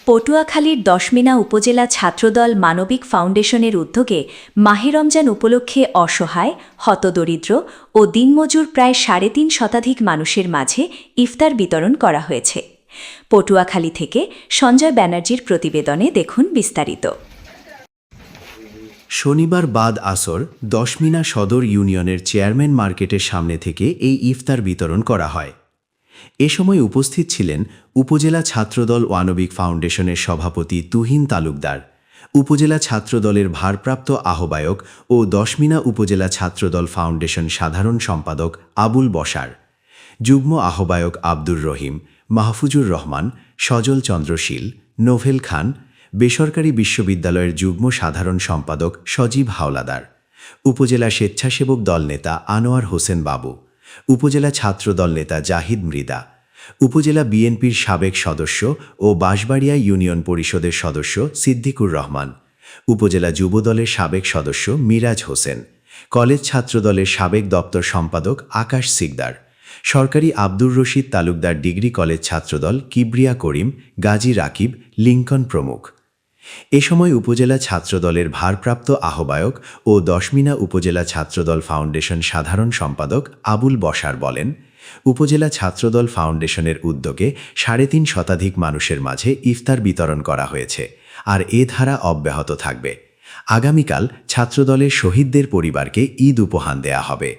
পটুয়াখালীর দশমিনা উপজেলা ছাত্রদল মানবিক ফাউন্ডেশনের উদ্যোগে মাহে রমজান উপলক্ষে অসহায়, হতদরিদ্র ও দিনমজুর প্রায় ৩.৫ শতাধিক মানুষের মাঝে ইফতার বিতরণ করা হয়েছে। পটুয়াখালী থেকে সঞ্জয় ব্যানার্জির প্রতিবেদনে দেখুন বিস্তারিত। শনিবার বাদ আসর দশমিনা সদর ইউনিয়নের চেয়ারম্যান মার্কেটের সামনে থেকে এই ইফতার বিতরণ করা হয়। এ সময় উপস্থিত ছিলেন উপজেলা ছাত্রদল মানবিক ফাউন্ডেশনের সভাপতি তুহিন তালুকদার, উপজেলা ছাত্রদলের ভারপ্রাপ্ত আহ্বায়ক ও দশমিনা উপজেলা ছাত্রদল ফাউন্ডেশন সাধারণ সম্পাদক আবুল বশার, যুগ্ম আহ্বায়ক আব্দুর রহিম, মাহফুজুর রহমান, সজল চন্দ্রশীল, নোভেল খান, বেসরকারি বিশ্ববিদ্যালয়ের যুগ্ম সাধারণ সম্পাদক সজীব হাওলাদার, উপজেলা স্বেচ্ছাসেবক দল নেতা আনোয়ার হোসেন বাবু, উপজেলা ছাত্রদল নেতা জাহিদ মৃদা, উপজেলা বিএনপির সাবেক সদস্য ও বাঁশবাড়িয়া ইউনিয়ন পরিষদের সদস্য সিদ্দিকুর রহমান, উপজেলা যুবদলের সাবেক সদস্য মিরাজ হোসেন, কলেজ ছাত্রদলের সাবেক দপ্তর সম্পাদক আকাশ সিকদার, সরকারি আব্দুর রশিদ তালুকদার ডিগ্রি কলেজ ছাত্রদল কিবরিয়া করিম, গাজী রাকিব, লিঙ্কন প্রমুখ। এ সময় উপজেলা ছাত্রদলের ভারপ্রাপ্ত আহ্বায়ক ও দশমিনা উপজেলা ছাত্রদল ফাউন্ডেশন সাধারণ সম্পাদক আবুল বশার বলেন, উপজেলা ছাত্রদল ফাউন্ডেশনের উদ্যোগে ৩.৫ শতাধিক মানুষের মাঝে ইফতার বিতরণ করা হয়েছে, আর এ ধারা অব্যাহত থাকবে। আগামীকাল ছাত্রদলের শহীদদের পরিবারকে ঈদ উপহার দেয়া হবে।